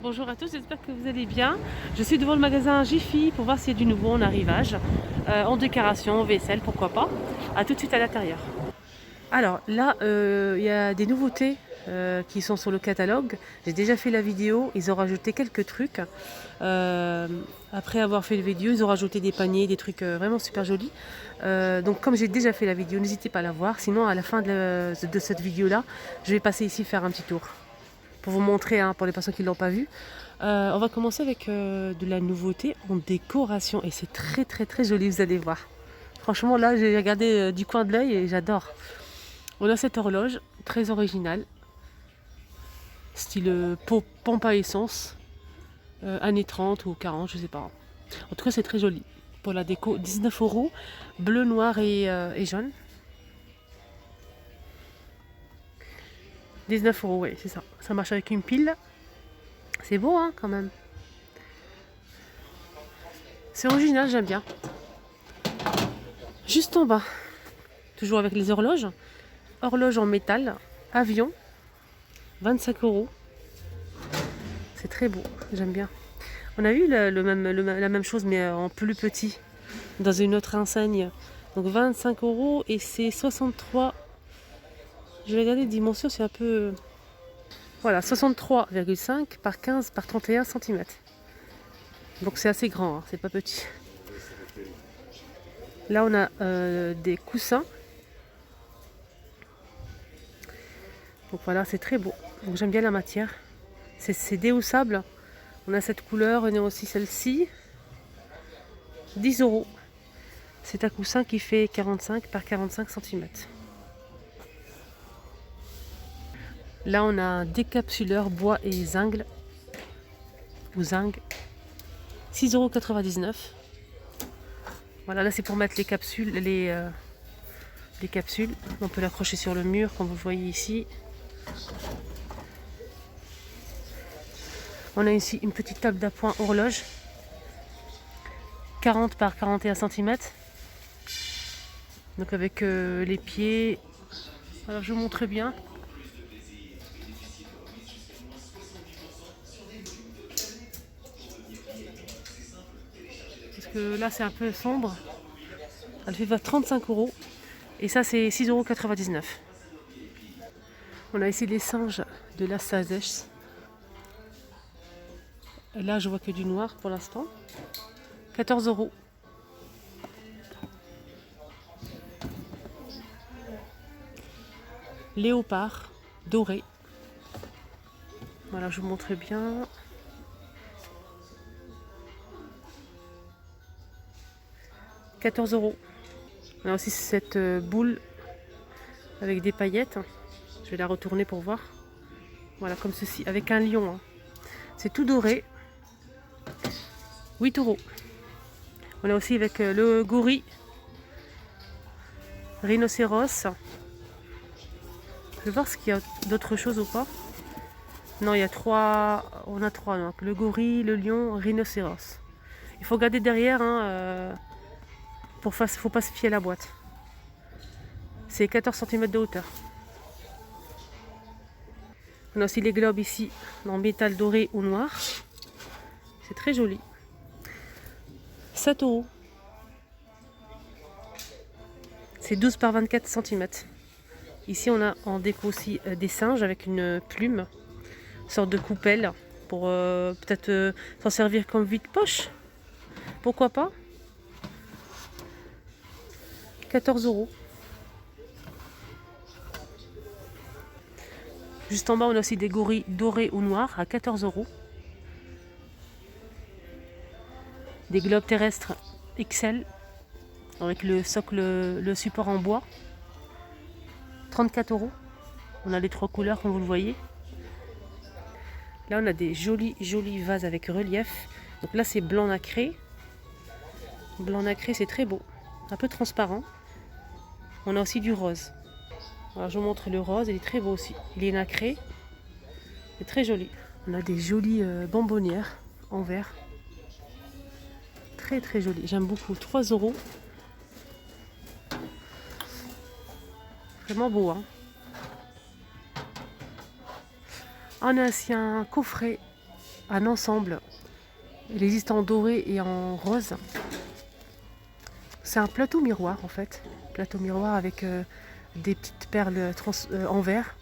Bonjour à tous, j'espère que vous allez bien. Je suis devant le magasin Jiffy pour voir s'il y a du nouveau en arrivage, en décoration, en vaisselle, pourquoi pas. A tout de suite à l'intérieur. Alors là, il y a des nouveautés qui sont sur le catalogue. J'ai déjà fait la vidéo, ils ont rajouté quelques trucs. Euh, Après avoir fait la vidéo, ils ont rajouté des paniers, des trucs vraiment super jolis. Donc comme j'ai déjà fait la vidéo, n'hésitez pas à la voir. Sinon, à la fin de cette vidéo-là, je vais passer ici faire un petit tour pour vous montrer, hein, pour les personnes qui ne l'ont pas vu. On va commencer avec de la nouveauté en décoration et c'est très très très joli, vous allez voir. Franchement là j'ai regardé du coin de l'œil et j'adore. On a cette horloge très originale, style pompe à essence, années 30 ou 40, je sais pas. En tout cas c'est très joli. Pour la déco, 19 euros, bleu, noir et jaune. 19 euros, oui c'est ça. Ça marche avec une pile. C'est beau hein quand même. C'est original, j'aime bien. Juste en bas, toujours avec les horloges. Horloge en métal, avion, 25 euros. C'est très beau, j'aime bien. On a eu la même chose, mais en plus petit, dans une autre enseigne. Donc 25 euros et c'est 63. Je vais regarder les dimensions, c'est un peu. Voilà, 63,5 par 15 par 31 cm. Donc c'est assez grand, hein, c'est pas petit. Là, on a des coussins. Donc voilà, c'est très beau. Donc j'aime bien la matière. C'est déhoussable. On a cette couleur, on a aussi celle-ci. 10 euros. C'est un coussin qui fait 45 par 45 cm. Là, on a un décapsuleur bois et zinc. Ou zinc. 6,99 €. Voilà, là c'est pour mettre les capsules, les capsules. On peut l'accrocher sur le mur, comme vous voyez ici. On a ici une petite table d'appoint horloge. 40 par 41 cm. Donc avec les pieds. Alors je vous montre bien. Parce que là c'est un peu sombre. Elle fait 35 euros. Et ça c'est 6,99 €. On a ici les singes de la Sazès. Là je vois que du noir pour l'instant. 14 euros. Léopard doré. Voilà, je vous montre bien. 14 euros. On a aussi cette boule avec des paillettes. Je vais la retourner pour voir. Voilà, comme ceci, avec un lion, hein. C'est tout doré. 8 euros. On a aussi avec le gorille. Rhinocéros. Je vais voir ce qu'il y a d'autre chose ou pas. Non, il y a trois. On a trois. Donc le gorille, le lion, rhinocéros. Il faut regarder derrière, hein, faut pas se fier à la boîte. C'est 14 cm de hauteur. On a aussi les globes ici, en métal doré ou noir. C'est très joli. 7 euros. C'est 12 par 24 cm. Ici, on a en déco aussi des singes avec une plume, une sorte de coupelle, pour peut-être s'en servir comme vide-poche. Pourquoi pas. 14 euros. Juste en bas, on a aussi des gorilles dorés ou noirs à 14 euros. Des globes terrestres XL avec le socle, le support en bois. 34 euros. On a les trois couleurs comme vous le voyez. Là, on a des jolis vases avec relief. Donc là, c'est blanc nacré. Blanc nacré, c'est très beau. Un peu transparent. On a aussi du rose. Alors, je vous montre le rose, il est très beau aussi. Il est nacré. C'est très joli. On a des jolies bonbonnières en verre. Très très joli. J'aime beaucoup. 3 euros. Vraiment beau, hein. On a aussi un coffret un ensemble. Il existe en doré et en rose. C'est un plateau miroir en fait. Plateau miroir avec des petites perles en verre.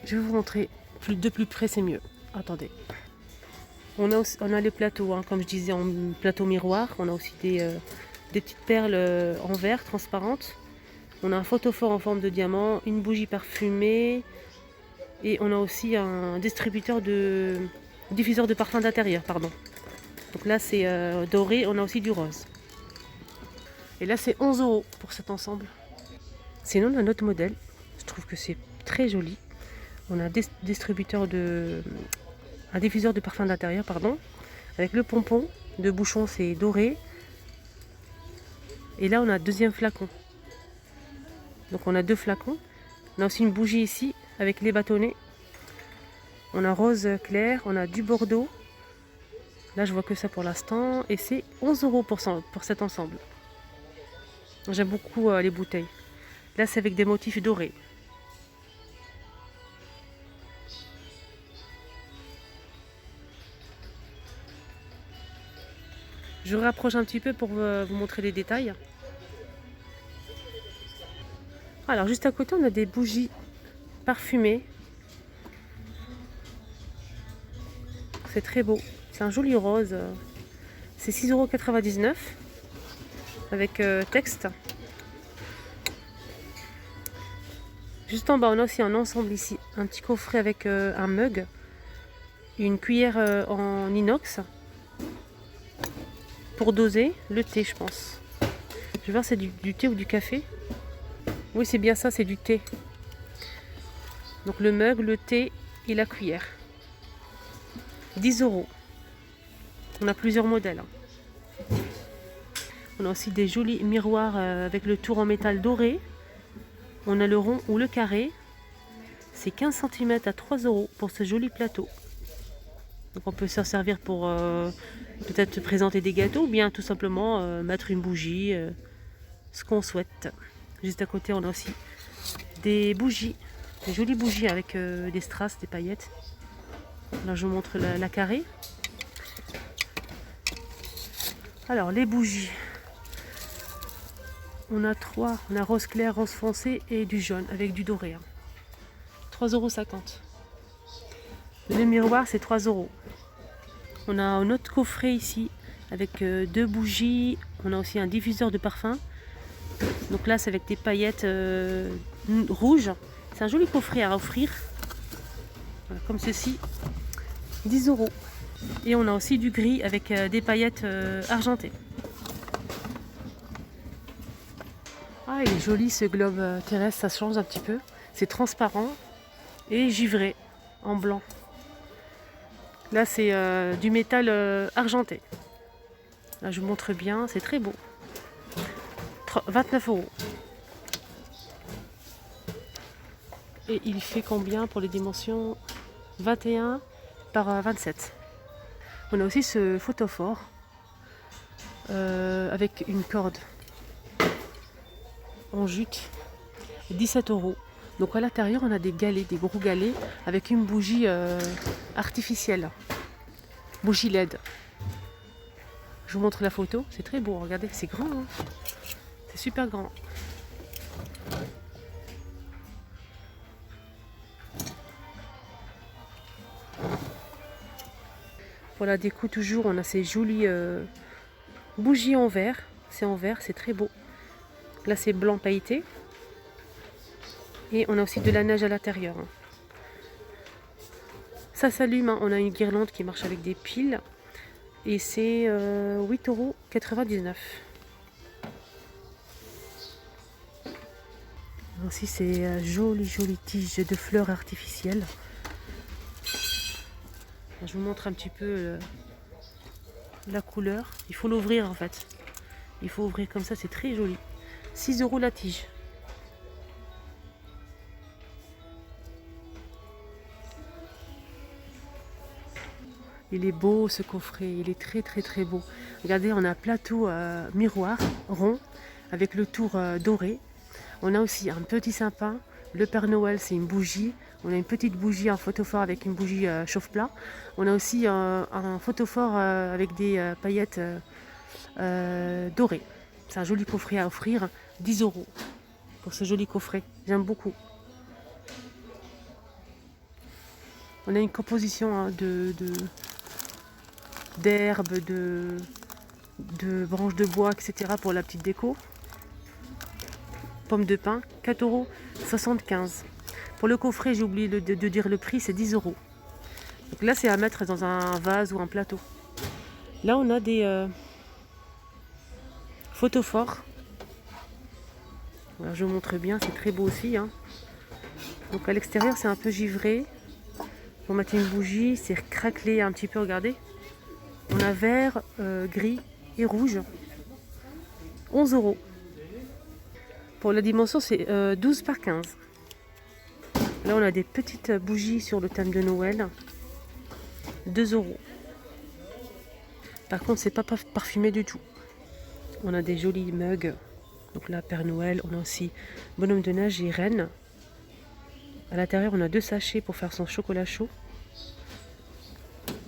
Je vais vous montrer de plus près, c'est mieux. Attendez. On a les plateaux, hein, comme je disais, en plateau miroir. On a aussi des petites perles en verre transparentes. On a un photophore en forme de diamant, une bougie parfumée. Et on a aussi un diffuseur de parfum d'intérieur, pardon. Donc là c'est doré, on a aussi du rose. Et là c'est 11 € pour cet ensemble. Sinon on a un autre modèle, je trouve que c'est très joli. On a un diffuseur de parfum d'intérieur, pardon, avec le pompon de bouchon, c'est doré. Et là on a un deuxième flacon. Donc on a 2 flacons. On a aussi une bougie ici avec les bâtonnets. On a rose clair, on a du bordeaux. Là je vois que ça pour l'instant. Et c'est 11 € pour cet ensemble. J'aime beaucoup les bouteilles. Là c'est avec des motifs dorés. Je rapproche un petit peu pour vous montrer les détails. Alors juste à côté on a des bougies parfumées. C'est très beau. C'est un joli rose. C'est 6,99 € avec texte. Juste en bas on a aussi un ensemble ici. Un petit coffret avec un mug. Une cuillère en inox. Pour doser le thé, je pense. Je vais voir si c'est du thé ou du café. Oui, c'est bien ça, c'est du thé. Donc le mug, le thé et la cuillère. 10 €. On a plusieurs modèles. On a aussi des jolis miroirs avec le tour en métal doré. On a le rond ou le carré. C'est 15 cm à 3 € pour ce joli plateau. Donc on peut s'en servir pour peut-être présenter des gâteaux ou bien tout simplement mettre une bougie, ce qu'on souhaite. Juste à côté on a aussi des bougies, des jolies bougies avec des strass, des paillettes. Là je vous montre la carrée. Alors les bougies, on a 3, on a rose clair, rose foncé et du jaune avec du doré. 3,50 €. Le miroir c'est 3 €. On a un autre coffret ici avec 2 bougies. On a aussi un diffuseur de parfum. Donc là c'est avec des paillettes rouges. C'est un joli coffret à offrir. Voilà, comme ceci. 10 €. Et on a aussi du gris avec des paillettes argentées. Ah, il est joli ce globe terrestre, ça change un petit peu. C'est transparent et givré en blanc. Là c'est du métal argenté. Là je vous montre bien, c'est très beau. 29 €. Et il fait combien pour les dimensions? 21 par 27. On a aussi ce photophore avec une corde en jute. 17 €. Donc à l'intérieur on a des galets, des gros galets avec une bougie artificielle. Bougie LED. Je vous montre la photo, c'est très beau, regardez, c'est grand, hein, c'est super grand. Pour la déco toujours, on a ces jolies bougies en verre. C'est en verre, c'est très beau. Là c'est blanc pailleté. Et on a aussi de la neige à l'intérieur. Ça s'allume, hein. On a une guirlande qui marche avec des piles. Et c'est 8,99 €. Aussi ces jolies tiges de fleurs artificielles. Je vous montre un petit peu la couleur. Il faut l'ouvrir en fait. Il faut ouvrir comme ça, c'est très joli. 6 € la tige. Il est beau ce coffret, il est très beau. Regardez, on a un plateau miroir rond avec le tour doré. On a aussi un petit sapin. Le Père Noël, c'est une bougie. On a une petite bougie, un photophore avec une bougie chauffe-plat. On a aussi un photophore avec des paillettes dorées. C'est un joli coffret à offrir, 10 € pour ce joli coffret. J'aime beaucoup. On a une composition hein, d'herbes, de branches de bois, etc. pour la petite déco. Pommes de pin, 4,75 €. Pour le coffret, j'ai oublié de dire le prix, c'est 10 €. Donc là, c'est à mettre dans un vase ou un plateau. Là, on a des photophores. Voilà, je vous montre bien, c'est très beau aussi. Hein. Donc à l'extérieur, c'est un peu givré. Pour mettre une bougie, c'est craquelé un petit peu, regardez. On a vert, gris et rouge. 11 €. Pour la dimension, c'est 12 par 15. Là, on a des petites bougies sur le thème de Noël. 2 €. Par contre, c'est pas parfumé du tout. On a des jolis mugs. Donc là, Père Noël. On a aussi bonhomme de neige et reine. À l'intérieur, on a 2 sachets pour faire son chocolat chaud.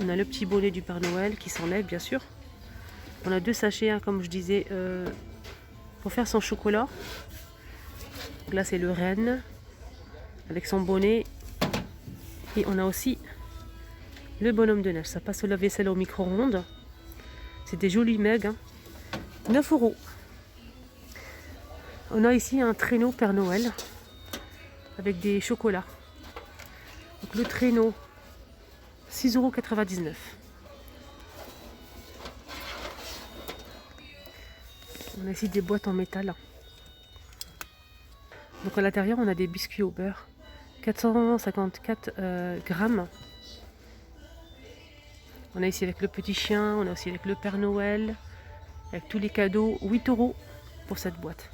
On a le petit bonnet du Père Noël qui s'enlève, bien sûr. On a 2 sachets, hein, comme je disais, pour faire son chocolat. Donc là, c'est le renne avec son bonnet. Et on a aussi le bonhomme de neige. Ça passe au lave-vaisselle au micro-ondes. C'est des jolis mugs. Hein. 9 €. On a ici un traîneau Père Noël avec des chocolats. Donc le traîneau, 6,99 €. On a ici des boîtes en métal. Donc à l'intérieur, on a des biscuits au beurre. 454 grammes. On a ici avec le petit chien, on a aussi avec le Père Noël, avec tous les cadeaux. 8 € pour cette boîte.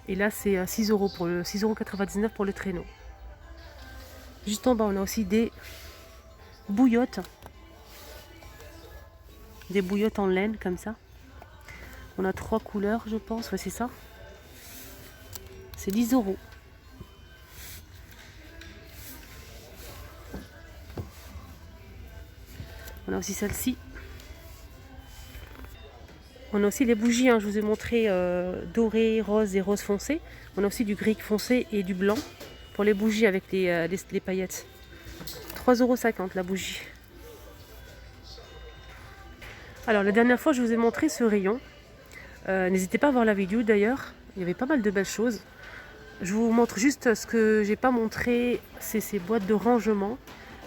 Et là, c'est 6 € pour le 6,99 € pour le traîneau. Juste en bas, on a aussi des bouillottes. Des bouillottes en laine, comme ça. On a 3 couleurs, je pense. Ouais, c'est ça. C'est 10 €. On a aussi celle-ci. On a aussi les bougies, hein, je vous ai montré doré, rose et rose foncé. On a aussi du gris foncé et du blanc pour les bougies avec les paillettes. 3,50 € la bougie. Alors la dernière fois, je vous ai montré ce rayon. N'hésitez pas à voir la vidéo d'ailleurs. Il y avait pas mal de belles choses. Je vous montre juste ce que j'ai pas montré. C'est ces boîtes de rangement.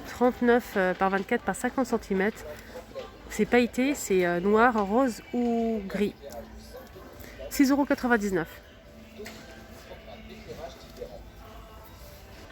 39 par 24 par 50 cm. C'est pailleté, c'est noir, rose ou gris. 6,99 €.